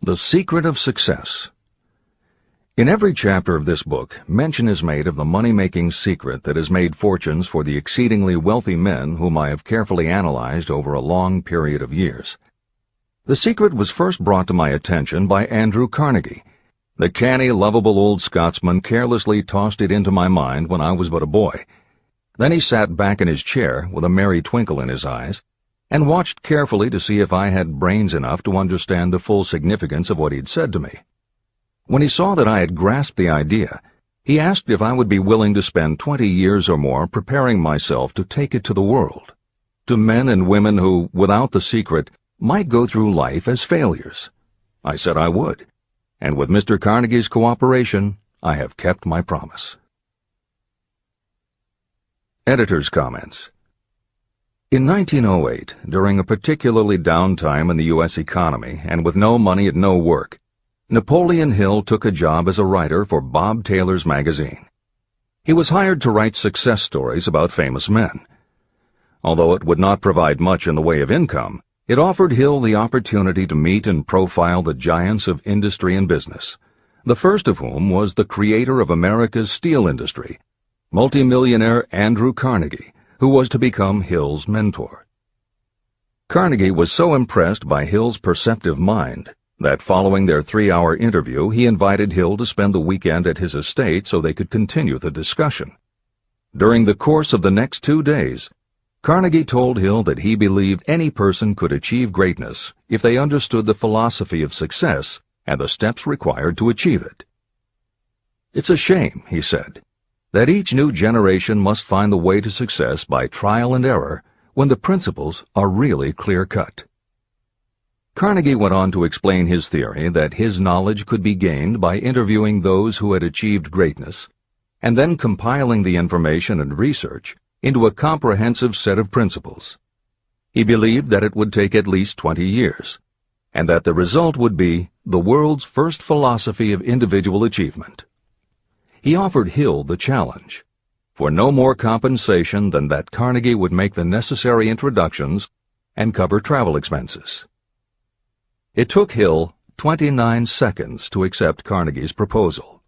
The Secret of Success. In every chapter of this book, mention is made of the money-making secret that has made fortunes for the exceedingly wealthy men whom I have carefully analyzed over a long period of years. The secret was first brought to my attention by Andrew Carnegie. The canny, lovable old Scotsman carelessly tossed it into my mind when I was but a boy. Then he sat back in his chair with a merry twinkle in his eyes, and watched carefully to see if I had brains enough to understand the full significance of what he'd said to me. When he saw that I had grasped the idea, he asked if I would be willing to spend 20 years or more preparing myself to take it to the world, to men and women who, without the secret, might go through life as failures. I said I would, and with Mr. Carnegie's cooperation, I have kept my promise. Editor's Comments. In 1908, during a particularly down time in the U.S. economy and with no money and no work, Napoleon Hill took a job as a writer for Bob Taylor's magazine. He was hired to write success stories about famous men. Although it would not provide much in the way of income, it offered Hill the opportunity to meet and profile the giants of industry and business, the first of whom was the creator of America's steel industry, multimillionaire Andrew Carnegie, who was to become Hill's mentor. Carnegie was so impressed by Hill's perceptive mind that following their 3-hour interview he invited Hill to spend the weekend at his estate so they could continue the discussion. During the course of the next 2 days, Carnegie told Hill that he believed any person could achieve greatness if they understood the philosophy of success and the steps required to achieve it. "It's a shame," he said, "that each new generation must find the way to success by trial and error when the principles are really clear-cut." Carnegie went on to explain his theory that his knowledge could be gained by interviewing those who had achieved greatness, and then compiling the information and research into a comprehensive set of principles. He believed that it would take at least 20 years, and that the result would be the world's first philosophy of individual achievement. He offered Hill the challenge, for no more compensation than that Carnegie would make the necessary introductions and cover travel expenses. It took Hill 29 seconds to accept Carnegie's proposal.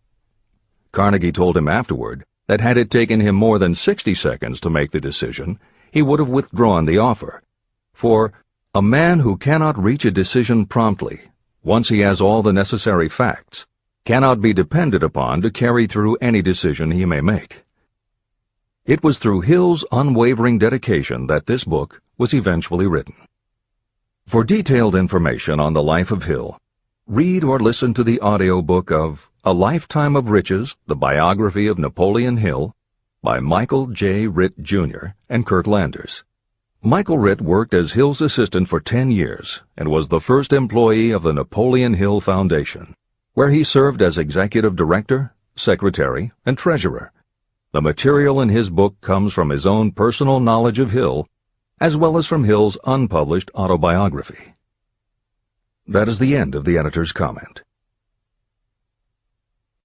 Carnegie told him afterward that had it taken him more than 60 seconds to make the decision, he would have withdrawn the offer. For a man who cannot reach a decision promptly, once he has all the necessary facts, cannot be depended upon to carry through any decision he may make. It was through Hill's unwavering dedication that this book was eventually written. For detailed information on the life of Hill, read or listen to the audiobook of A Lifetime of Riches, the Biography of Napoleon Hill, by Michael J. Ritt, Jr. and Kurt Landers. Michael Ritt worked as Hill's assistant for 10 years and was the first employee of the Napoleon Hill Foundation, where he served as executive director, secretary, and treasurer. The material in his book comes from his own personal knowledge of Hill, as well as from Hill's unpublished autobiography. That is the end of the editor's comment.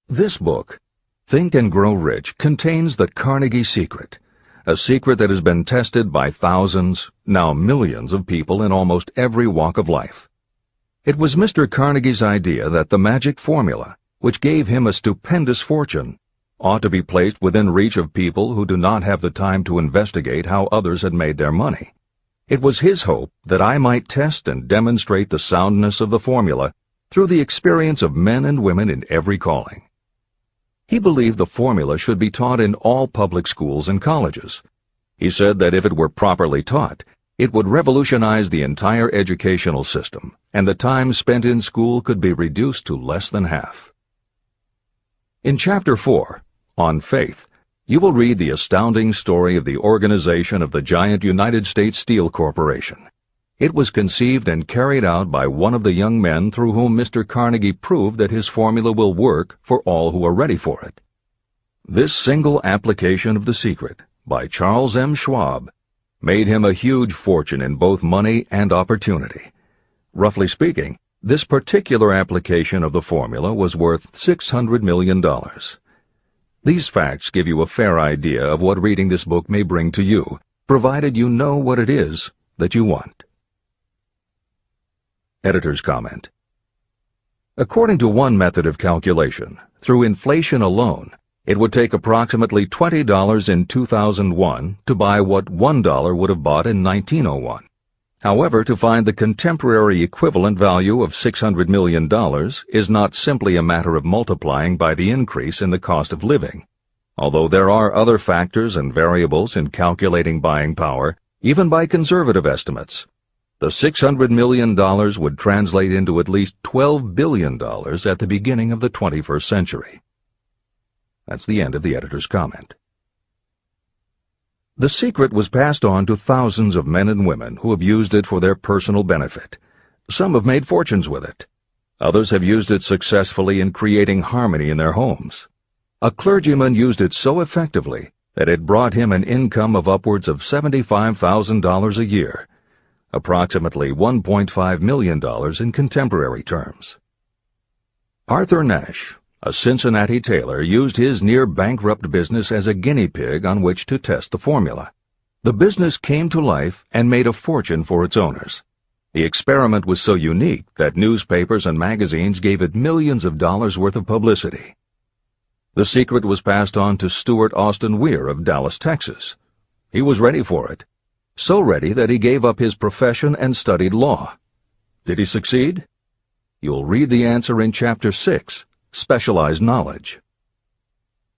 This book, Think and Grow Rich, contains the Carnegie secret, a secret that has been tested by thousands, now millions of people in almost every walk of life. It was Mr. Carnegie's idea that the magic formula, which gave him a stupendous fortune, ought to be placed within reach of people who do not have the time to investigate how others had made their money. It was his hope that I might test and demonstrate the soundness of the formula through the experience of men and women in every calling. He believed the formula should be taught in all public schools and colleges. He said that if it were properly taught, it would revolutionize the entire educational system, and the time spent in school could be reduced to less than half. In Chapter 4, On Faith, you will read the astounding story of the organization of the giant United States Steel Corporation. It was conceived and carried out by one of the young men through whom Mr. Carnegie proved that his formula will work for all who are ready for it. This single application of the secret, by Charles M. Schwab, made him a huge fortune in both money and opportunity. Roughly speaking, this particular application of the formula was worth $600 million. These facts give you a fair idea of what reading this book may bring to you, provided you know what it is that you want. Editor's comment. According to one method of calculation, through inflation alone, it would take approximately $20 in 2001 to buy what $1 would have bought in 1901. However, to find the contemporary equivalent value of $600 million is not simply a matter of multiplying by the increase in the cost of living. Although there are other factors and variables in calculating buying power, even by conservative estimates, the $600 million would translate into at least $12 billion at the beginning of the 21st century. That's the end of the editor's comment. The secret was passed on to thousands of men and women who have used it for their personal benefit. Some have made fortunes with it. Others have used it successfully in creating harmony in their homes. A clergyman used it so effectively that it brought him an income of upwards of $75,000 a year, approximately $1.5 million in contemporary terms. Arthur Nash, a Cincinnati tailor, used his near-bankrupt business as a guinea pig on which to test the formula. The business came to life and made a fortune for its owners. The experiment was so unique that newspapers and magazines gave it millions of dollars worth of publicity. The secret was passed on to Stuart Austin Weir of Dallas, Texas. He was ready for it, so ready that he gave up his profession and studied law. Did he succeed? You'll read the answer in Chapter 6, Specialized Knowledge.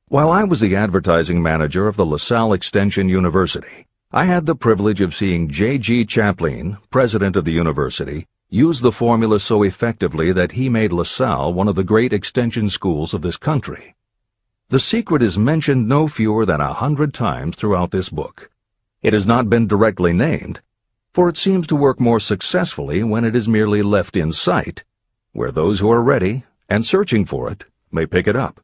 While I was the advertising manager of the LaSalle Extension University, I had the privilege of seeing J.G. Chaplin, president of the university, use the formula so effectively that he made LaSalle one of the great extension schools of this country. The secret is mentioned no fewer than 100 times throughout this book. It has not been directly named, for it seems to work more successfully when it is merely left in sight, where those who are ready and searching for it may pick it up.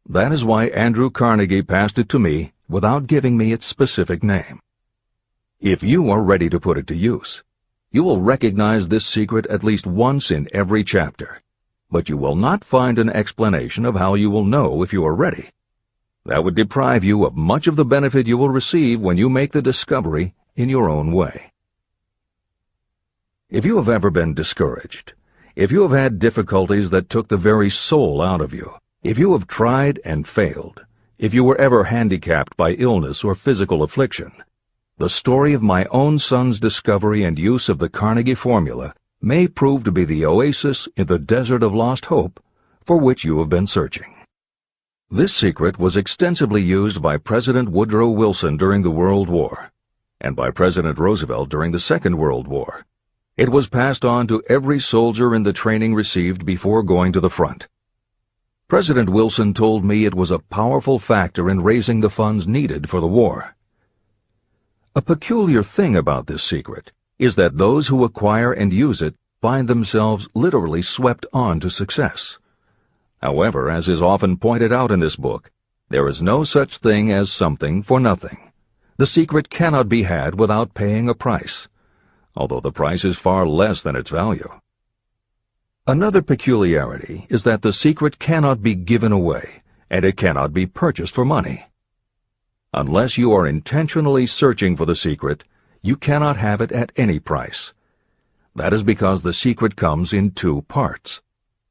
That is why Andrew Carnegie passed it to me without giving me its specific name. If you are ready to put it to use, you will recognize this secret at least once in every chapter, but you will not find an explanation of how you will know if you are ready. That would deprive you of much of the benefit you will receive when you make the discovery in your own way. If you have ever been discouraged, if you have had difficulties that took the very soul out of you, if you have tried and failed, if you were ever handicapped by illness or physical affliction, the story of my own son's discovery and use of the Carnegie formula may prove to be the oasis in the desert of lost hope for which you have been searching. This secret was extensively used by President Woodrow Wilson during the World War, and by President Roosevelt during the Second World War. It was passed on to every soldier in the training received before going to the front. President Wilson told me it was a powerful factor in raising the funds needed for the war. A peculiar thing about this secret is that those who acquire and use it find themselves literally swept on to success. However, as is often pointed out in this book, there is no such thing as something for nothing. The secret cannot be had without paying a price, although the price is far less than its value. Another peculiarity is that the secret cannot be given away, and it cannot be purchased for money. Unless you are intentionally searching for the secret, you cannot have it at any price. That is because the secret comes in two parts,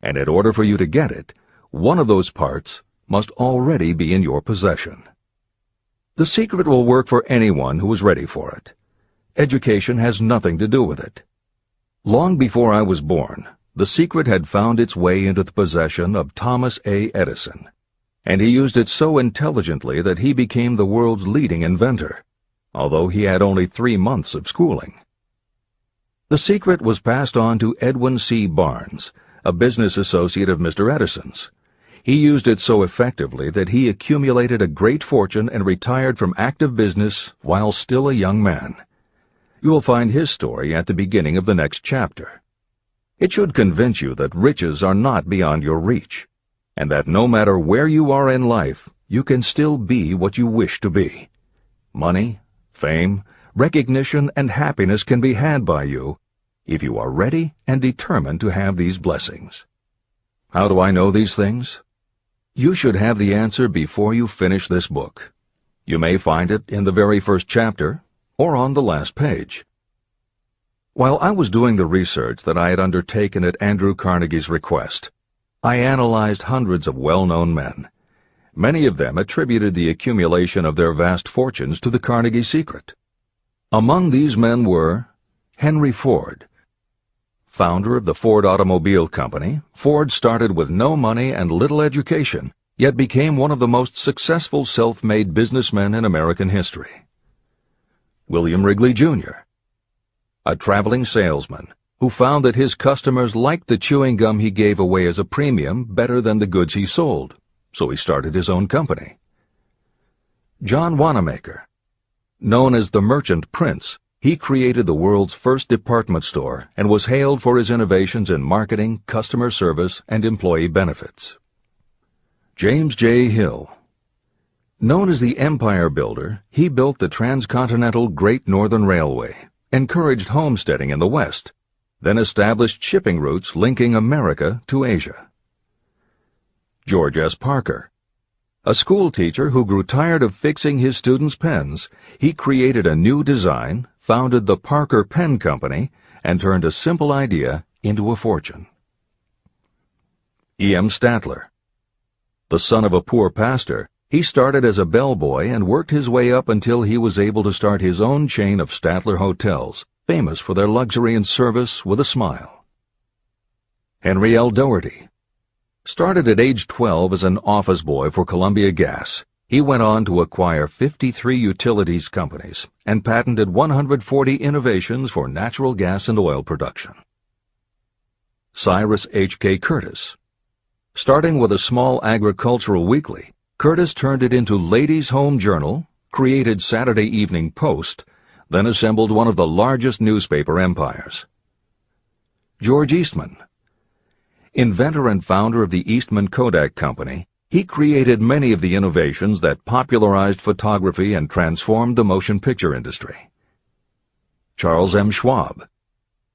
and in order for you to get it, one of those parts must already be in your possession. The secret will work for anyone who is ready for it. Education has nothing to do with it. Long before I was born, the secret had found its way into the possession of Thomas A. Edison, and he used it so intelligently that he became the world's leading inventor, although he had only 3 months of schooling. The secret was passed on to Edwin C. Barnes, a business associate of Mr. Edison's. He used it so effectively that he accumulated a great fortune and retired from active business while still a young man. You will find his story at the beginning of the next chapter. It should convince you that riches are not beyond your reach, and that no matter where you are in life, you can still be what you wish to be. Money, fame, recognition, and happiness can be had by you if you are ready and determined to have these blessings. How do I know these things? You should have the answer before you finish this book. You may find it in the very first chapter or on the last page. While I was doing the research that I had undertaken at Andrew Carnegie's request, I analyzed hundreds of well-known men. Many of them attributed the accumulation of their vast fortunes to the Carnegie secret. Among these men were Henry Ford. Founder of the Ford Automobile Company, Ford started with no money and little education, yet became one of the most successful self-made businessmen in American history. William Wrigley, Jr., a traveling salesman who found that his customers liked the chewing gum he gave away as a premium better than the goods he sold, so he started his own company. John Wanamaker. Known as the Merchant Prince, he created the world's first department store and was hailed for his innovations in marketing, customer service, and employee benefits. James J. Hill. Known as the Empire Builder, he built the transcontinental Great Northern Railway, encouraged homesteading in the West, then established shipping routes linking America to Asia. George S. Parker. A school teacher who grew tired of fixing his students' pens, he created a new design, founded the Parker Pen Company, and turned a simple idea into a fortune. E. M. Statler. The son of a poor pastor, he started as a bellboy and worked his way up until he was able to start his own chain of Statler hotels, famous for their luxury and service with a smile. Henry L. Doherty. Started at age 12 as an office boy for Columbia Gas, he went on to acquire 53 utilities companies and patented 140 innovations for natural gas and oil production. Cyrus H.K. Curtis. Starting with a small agricultural weekly, Curtis turned it into Ladies' Home Journal, created Saturday Evening Post, then assembled one of the largest newspaper empires. George Eastman. Inventor and founder of the Eastman Kodak Company, he created many of the innovations that popularized photography and transformed the motion picture industry. Charles M. Schwab.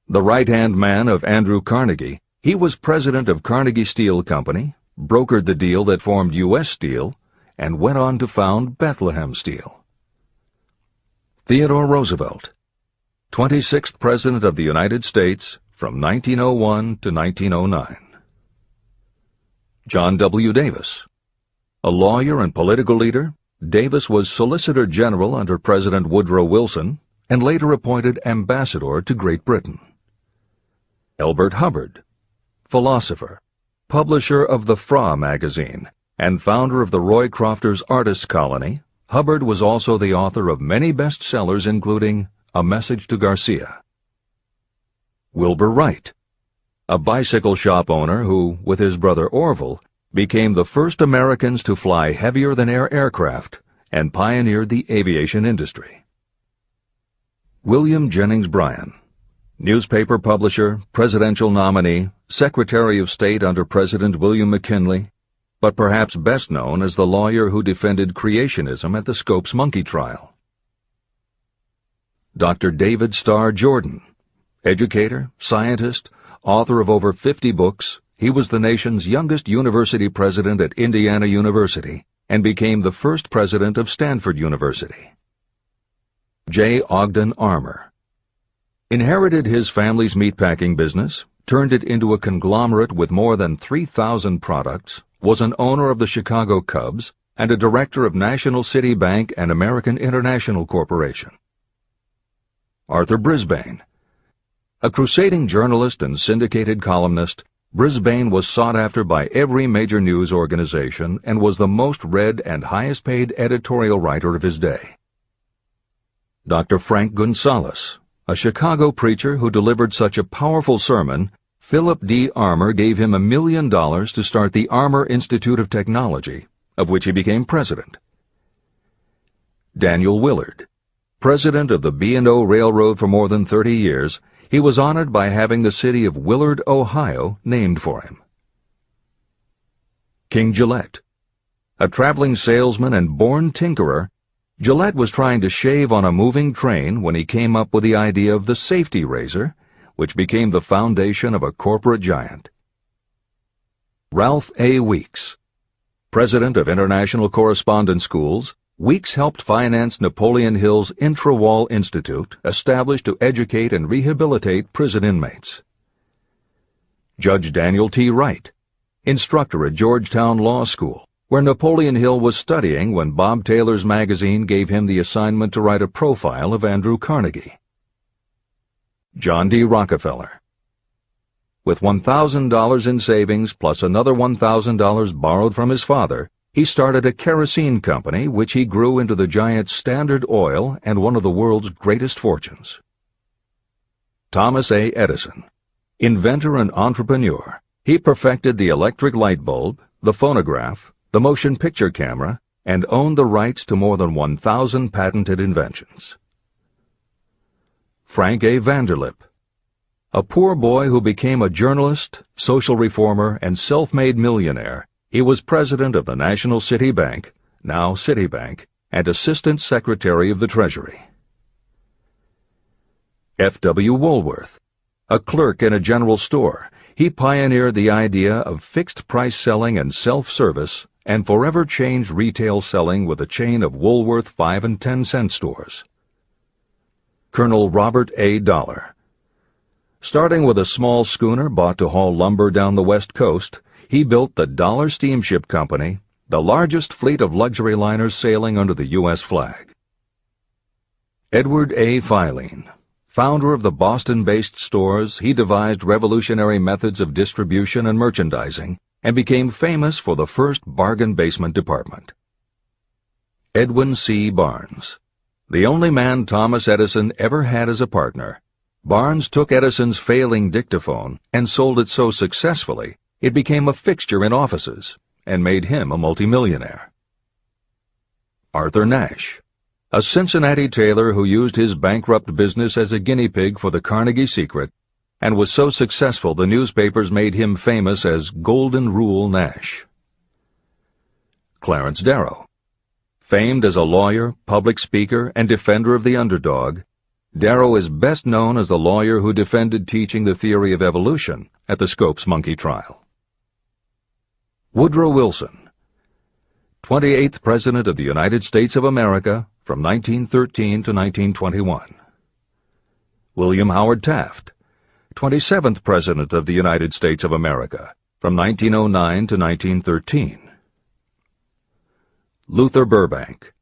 The right-hand man of Andrew Carnegie, he was president of Carnegie Steel Company, brokered the deal that formed U.S. Steel, and went on to found Bethlehem Steel. Theodore Roosevelt. 26th President of the United States from 1901 to 1909. John W. Davis. A lawyer and political leader, Davis was Solicitor General under President Woodrow Wilson and later appointed Ambassador to Great Britain. Elbert Hubbard. Philosopher, publisher of the Fra magazine, and founder of the Roycrofters Artists Colony, Hubbard was also the author of many bestsellers including A Message to Garcia. Wilbur Wright. A bicycle shop owner who, with his brother Orville, became the first Americans to fly heavier-than-air aircraft and pioneered the aviation industry. William Jennings Bryan. Newspaper publisher, presidential nominee, Secretary of State under President William McKinley, but perhaps best known as the lawyer who defended creationism at the Scopes monkey trial. Dr. David Starr Jordan. Educator, scientist, author of over 50 books, he was the nation's youngest university president at Indiana University and became the first president of Stanford University. J. Ogden Armour. Inherited his family's meatpacking business, turned it into a conglomerate with more than 3,000 products, was an owner of the Chicago Cubs, and a director of National City Bank and American International Corporation. Arthur Brisbane. A crusading journalist and syndicated columnist, Brisbane was sought after by every major news organization and was the most read and highest-paid editorial writer of his day. Dr. Frank Gonzalez. A Chicago preacher who delivered such a powerful sermon, Philip D. Armour gave him $1 million to start the Armour Institute of Technology, of which he became president. Daniel Willard. President of the B&O Railroad for more than 30 years, he was honored by having the city of Willard, Ohio, named for him. King Gillette. A traveling salesman and born tinkerer, Gillette was trying to shave on a moving train when he came up with the idea of the safety razor, which became the foundation of a corporate giant. Ralph A. Weeks. President of International Correspondence Schools, Weeks helped finance Napoleon Hill's Intra-Wall Institute, established to educate and rehabilitate prison inmates. Judge Daniel T. Wright, instructor at Georgetown Law School, where Napoleon Hill was studying when Bob Taylor's magazine gave him the assignment to write a profile of Andrew Carnegie. John D. Rockefeller. With $1,000 in savings plus another $1,000 borrowed from his father, he started a kerosene company which he grew into the giant Standard Oil and one of the world's greatest fortunes. Thomas A. Edison. Inventor and entrepreneur, he perfected the electric light bulb, the phonograph, the motion picture camera, and owned the rights to more than 1,000 patented inventions. Frank A. Vanderlip. A poor boy who became a journalist, social reformer, and self-made millionaire, he was president of the National City Bank, now Citibank, and Assistant Secretary of the Treasury. F. W. Woolworth. A clerk in a general store, he pioneered the idea of fixed-price selling and self-service and forever changed retail selling with a chain of Woolworth 5 and 10 cent stores. Colonel Robert A. Dollar. Starting with a small schooner bought to haul lumber down the West Coast, he built the Dollar Steamship Company, the largest fleet of luxury liners sailing under the U.S. flag. Edward A. Filene. Founder of the Boston-based stores, he devised revolutionary methods of distribution and merchandising and became famous for the first bargain basement department. Edwin C. Barnes. The only man Thomas Edison ever had as a partner, Barnes took Edison's failing dictaphone and sold it so successfully it became a fixture in offices and made him a multimillionaire. Arthur Nash. A Cincinnati tailor who used his bankrupt business as a guinea pig for the Carnegie Secret and was so successful the newspapers made him famous as Golden Rule Nash. Clarence Darrow. Famed as a lawyer, public speaker, and defender of the underdog, Darrow is best known as the lawyer who defended teaching the theory of evolution at the Scopes monkey trial. Woodrow Wilson. 28th President of the United States of America from 1913 to 1921. William Howard Taft. 27th President of the United States of America from 1909 to 1913. Luther Burbank.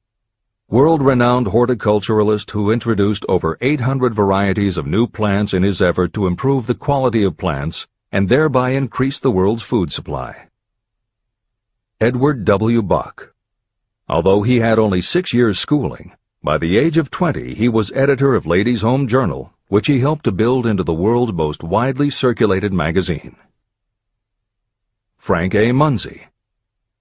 World-renowned horticulturalist who introduced over 800 varieties of new plants in his effort to improve the quality of plants and thereby increase the world's food supply. Edward W. Bok. Although he had only 6 years' schooling, by the age of 20 he was editor of Ladies' Home Journal, which he helped to build into the world's most widely circulated magazine. Frank A. Munsey.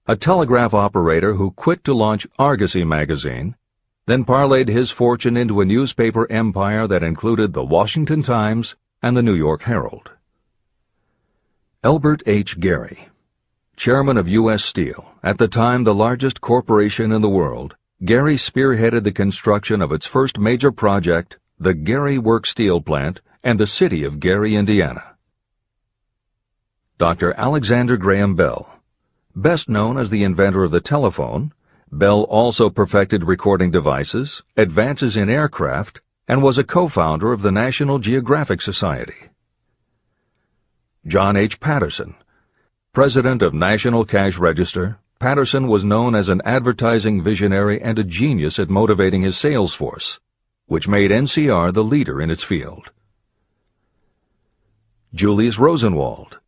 A telegraph operator who quit to launch Argosy magazine, then parlayed his fortune into a newspaper empire that included the Washington Times and the New York Herald. Elbert H. Gary. Chairman of U.S. Steel, at the time the largest corporation in the world, Gary spearheaded the construction of its first major project, the Gary Works Steel Plant, and the city of Gary, Indiana. Dr. Alexander Graham Bell. Best known as the inventor of the telephone, Bell also perfected recording devices, advances in aircraft, and was a co-founder of the National Geographic Society. John H. Patterson. President of National Cash Register, Patterson was known as an advertising visionary and a genius at motivating his sales force, which made NCR the leader in its field. Julius Rosenwald.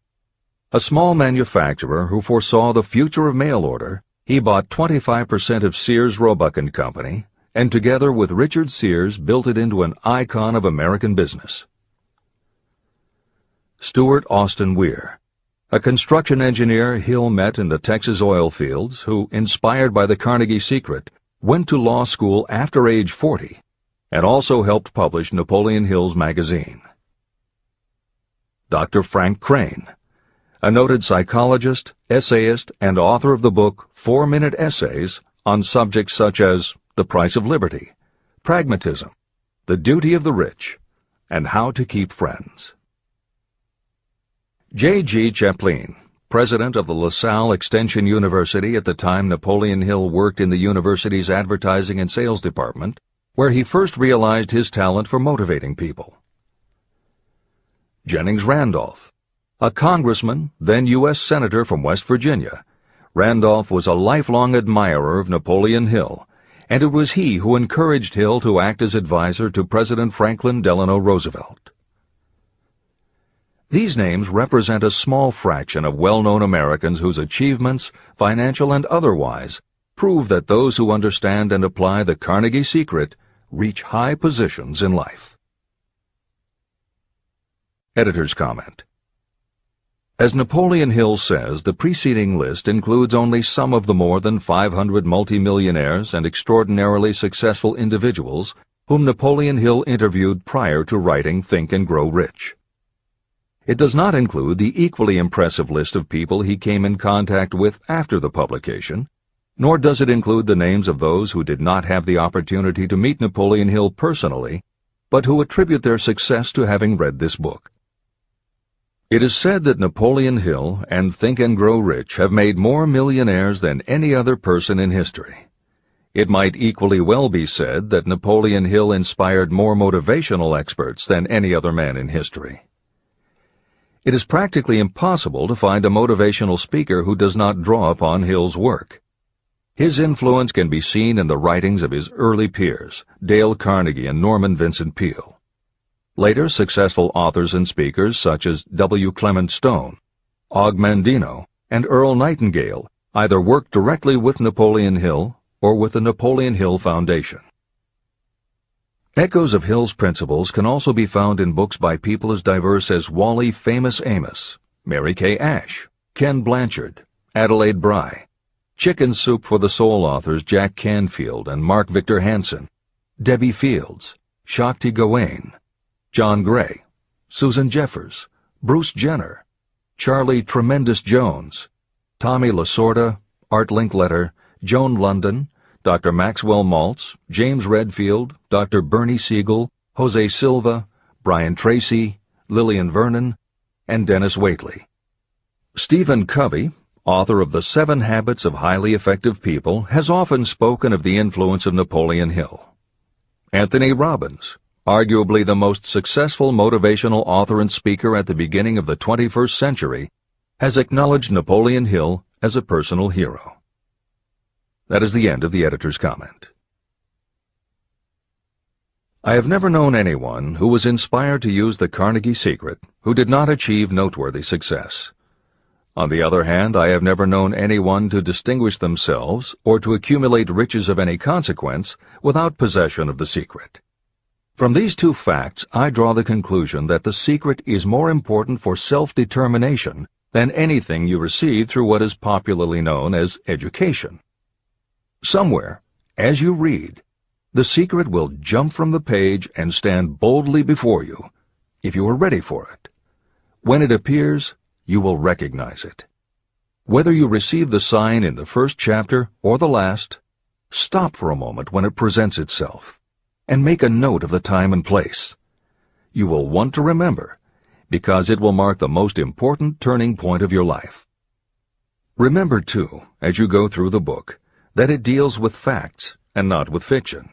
A small manufacturer who foresaw the future of mail order, he bought 25% of Sears Roebuck & Company, and together with Richard Sears built it into an icon of American business. Stuart Austin Weir. A construction engineer Hill met in the Texas oil fields who, inspired by the Carnegie Secret, went to law school after age 40 and also helped publish Napoleon Hill's magazine. Dr. Frank Crane. A noted psychologist, essayist, and author of the book 4-Minute Essays on subjects such as the price of liberty, pragmatism, the duty of the rich, and how to keep friends. J.G. Chaplin, president of the LaSalle Extension University at the time Napoleon Hill worked in the university's advertising and sales department, where he first realized his talent for motivating people. Jennings Randolph, a congressman, then U.S. Senator from West Virginia. Randolph was a lifelong admirer of Napoleon Hill, and it was he who encouraged Hill to act as advisor to President Franklin Delano Roosevelt. These names represent a small fraction of well-known Americans whose achievements, financial and otherwise, prove that those who understand and apply the Carnegie secret reach high positions in life. Editor's comment. As Napoleon Hill says, the preceding list includes only some of the more than 500 multimillionaires and extraordinarily successful individuals whom Napoleon Hill interviewed prior to writing Think and Grow Rich. It does not include the equally impressive list of people he came in contact with after the publication, nor does it include the names of those who did not have the opportunity to meet Napoleon Hill personally, but who attribute their success to having read this book. It is said that Napoleon Hill and Think and Grow Rich have made more millionaires than any other person in history. It might equally well be said that Napoleon Hill inspired more motivational experts than any other man in history. It is practically impossible to find a motivational speaker who does not draw upon Hill's work. His influence can be seen in the writings of his early peers, Dale Carnegie and Norman Vincent Peale. Later successful authors and speakers such as W. Clement Stone, Og Mandino, and Earl Nightingale either worked directly with Napoleon Hill or with the Napoleon Hill Foundation. Echoes of Hill's principles can also be found in books by people as diverse as Wally Famous Amos, Mary Kay Ash, Ken Blanchard, Adelaide Bry, Chicken Soup for the Soul authors Jack Canfield and Mark Victor Hansen, Debbie Fields, Shakti Gawain, John Gray, Susan Jeffers, Bruce Jenner, Charlie Tremendous Jones, Tommy Lasorda, Art Linkletter, Joan London, Dr. Maxwell Maltz, James Redfield, Dr. Bernie Siegel, Jose Silva, Brian Tracy, Lillian Vernon, and Dennis Waitley. Stephen Covey, author of The 7 Habits of Highly Effective People, has often spoken of the influence of Napoleon Hill. Anthony Robbins, arguably the most successful motivational author and speaker at the beginning of the 21st century, has acknowledged Napoleon Hill as a personal hero. That is the end of the editor's comment. I have never known anyone who was inspired to use the Carnegie secret who did not achieve noteworthy success. On the other hand, I have never known anyone to distinguish themselves or to accumulate riches of any consequence without possession of the secret. From these two facts, I draw the conclusion that the secret is more important for self-determination than anything you receive through what is popularly known as education. Somewhere, as you read, the secret will jump from the page and stand boldly before you, if you are ready for it. When it appears, you will recognize it. Whether you receive the sign in the first chapter or the last, stop for a moment when it presents itself, and make a note of the time and place. You will want to remember, because it will mark the most important turning point of your life. Remember, too, as you go through the book, that it deals with facts and not with fiction.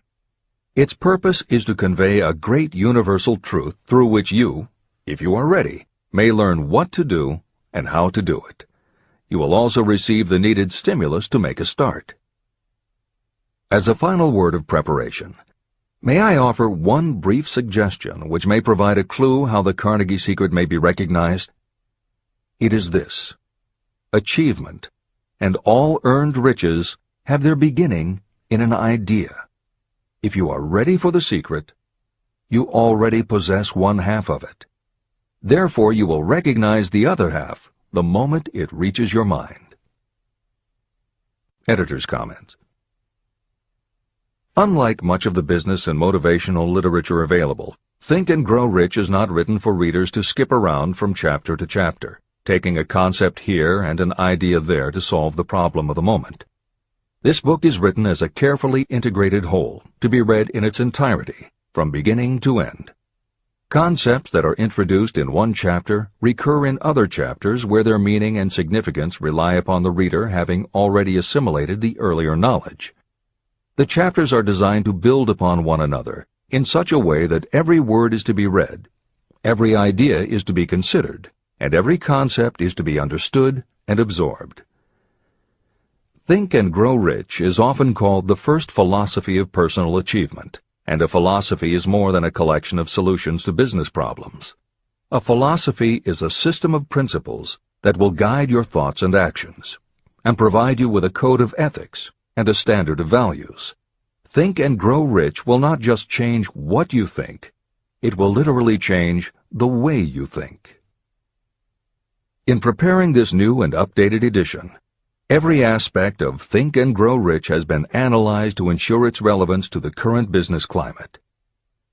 Its purpose is to convey a great universal truth through which you, if you are ready, may learn what to do and how to do it. You will also receive the needed stimulus to make a start. As a final word of preparation, may I offer one brief suggestion which may provide a clue how the Carnegie secret may be recognized? It is this: achievement and all earned riches have their beginning in an idea. If you are ready for the secret, you already possess one half of it. Therefore, you will recognize the other half the moment it reaches your mind. Editor's comment. Unlike much of the business and motivational literature available, Think and Grow Rich is not written for readers to skip around from chapter to chapter, taking a concept here and an idea there to solve the problem of the moment. This book is written as a carefully integrated whole, to be read in its entirety, from beginning to end. Concepts that are introduced in one chapter recur in other chapters where their meaning and significance rely upon the reader having already assimilated the earlier knowledge. The chapters are designed to build upon one another in such a way that every word is to be read, every idea is to be considered, and every concept is to be understood and absorbed. Think and Grow Rich is often called the first philosophy of personal achievement, and a philosophy is more than a collection of solutions to business problems. A philosophy is a system of principles that will guide your thoughts and actions, and provide you with a code of ethics and a standard of values. Think and Grow Rich will not just change what you think, it will literally change the way you think. In preparing this new and updated edition, every aspect of Think and Grow Rich has been analyzed to ensure its relevance to the current business climate.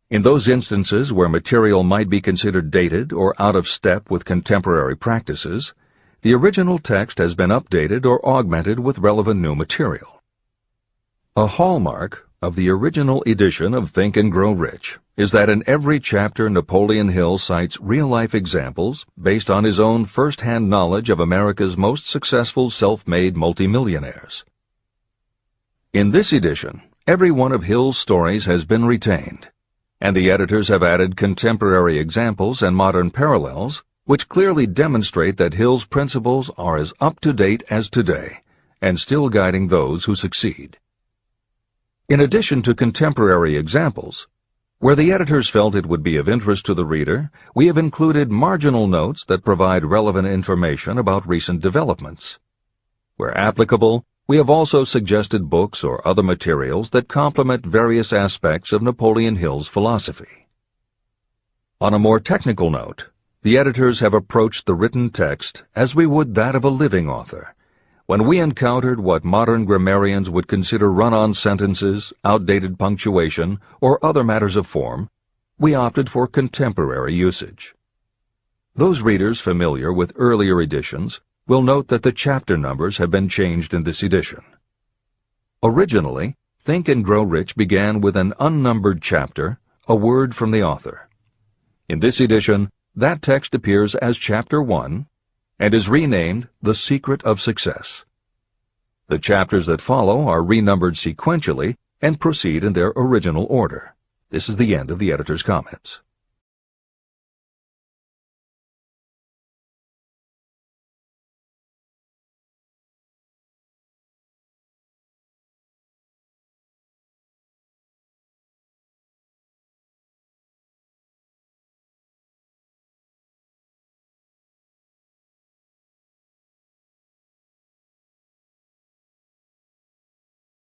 In those instances where material might be considered dated or out of step with contemporary practices, the original text has been updated or augmented with relevant new material. A hallmark of the original edition of Think and Grow Rich is that in every chapter Napoleon Hill cites real-life examples based on his own first-hand knowledge of America's most successful self-made multimillionaires. In this edition, every one of Hill's stories has been retained, and the editors have added contemporary examples and modern parallels which clearly demonstrate that Hill's principles are as up-to-date as today and still guiding those who succeed. In addition to contemporary examples, where the editors felt it would be of interest to the reader, we have included marginal notes that provide relevant information about recent developments. Where applicable, we have also suggested books or other materials that complement various aspects of Napoleon Hill's philosophy. On a more technical note, the editors have approached the written text as we would that of a living author. When we encountered what modern grammarians would consider run-on sentences, outdated punctuation, or other matters of form, we opted for contemporary usage. Those readers familiar with earlier editions will note that the chapter numbers have been changed in this edition. Originally, Think and Grow Rich began with an unnumbered chapter, a word from the author. In this edition, that text appears as Chapter 1, and is renamed The Secret of Success. The chapters that follow are renumbered sequentially and proceed in their original order. This is the end of the editor's comments.